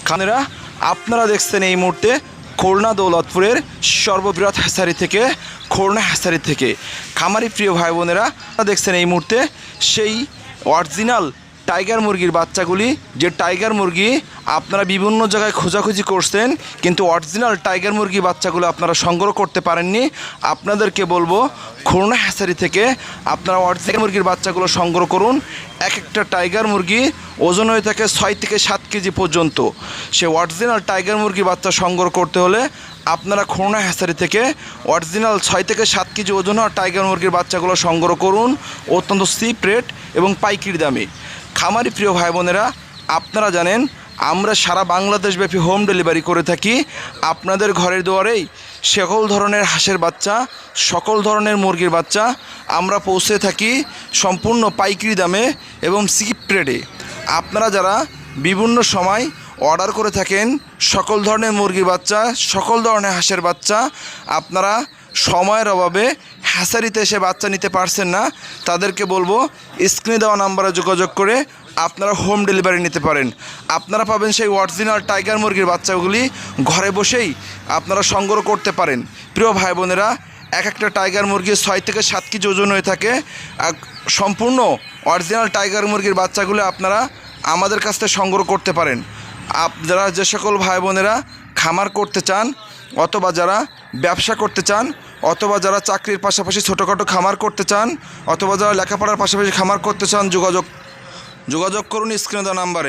খানেরা আপনারা দেখছেন এই মুহূর্তে খুলনা দৌলতপুরের সর্ববৃহৎ হ্যাচারি থেকে খুলনা হ্যাচারি থেকে খামারি প্রিয় ভাই বোনেরা দেখছেন এই মুহূর্তে সেই অরিজিনাল টাইগার মুরগির বাচ্চাগুলি, যে টাইগার মুরগি আপনারা বিভিন্ন জায়গায় খোঁজাখুঁজি করছেন কিন্তু অরিজিনাল টাইগার মুরগি বাচ্চাগুলো আপনারা সংগ্রহ করতে পারেননি। আপনাদেরকে বলবো খুলনা হ্যাচারি থেকে আপনারা অরিজিনাল মুরগির বাচ্চাগুলো সংগ্রহ করুন। এক একটা টাইগার মুরগি ওজন হয়ে থাকে 6 থেকে 7 কেজি পর্যন্ত। সে অরিজিনাল টাইগার মুরগি বাচ্চা সংগ্রহ করতে হলে আপনারা খুলনা হ্যাচারি থেকে অরিজিনাল 6 থেকে 7 কেজি ওজন হওয়া টাইগার মুরগির বাচ্চাগুলো সংগ্রহ করুন অত্যন্ত চিপ রেট এবং পাইকারি দামে। খামারি প্রিয় ভাই বোনেরা, আপনারা জানেন আমরা সারা বাংলাদেশব্যাপী হোম ডেলিভারি করে থাকি। আপনাদের ঘরের দুয়ারেই সকল ধরনের হাঁসের বাচ্চা, সকল ধরনের মুরগির বাচ্চা আমরা পৌঁছে থাকি সম্পূর্ণ পাইকারি দামে এবং চিপ রেটে। আপনারা যারা বিভিন্ন সময় অর্ডার করে থাকেন সকল ধরনের মুরগির বাচ্চা, সকল ধরনের হাঁসের বাচ্চা, আপনারা সময়ের অভাবে হ্যাচারিতে এসে বাচ্চা নিতে পারছেন না, তাদেরকে বলবো স্ক্রিনে দেওয়া নাম্বারে যোগাযোগ করে আপনারা হোম ডেলিভারি নিতে পারেন। আপনারা পাবেন সেই অরিজিনাল টাইগার মুরগির বাচ্চাগুলি ঘরে বসেই আপনারা সংগ্রহ করতে পারেন। প্রিয় ভাই বোনেরা, এক একটা টাইগার মুরগি 6 থেকে 7 কেজি ওজন হয়ে থাকে। সম্পূর্ণ অরিজিনাল টাইগার মুরগির বাচ্চাগুলো আপনারা আমাদের কাছ থেকে সংগ্রহ করতে পারেন। যারা যে সকল ভাই বোনেরা খামার করতে চান, অথবা যারা ব্যবসা করতে চান, অথবা যারা চাকরির পাশাপাশি ছোটোখাটো খামার করতে চান, অথবা যারা লেখাপড়ার পাশাপাশি খামার করতে চান, যোগাযোগ করুন স্ক্রিনে দেওয়া নাম্বারে।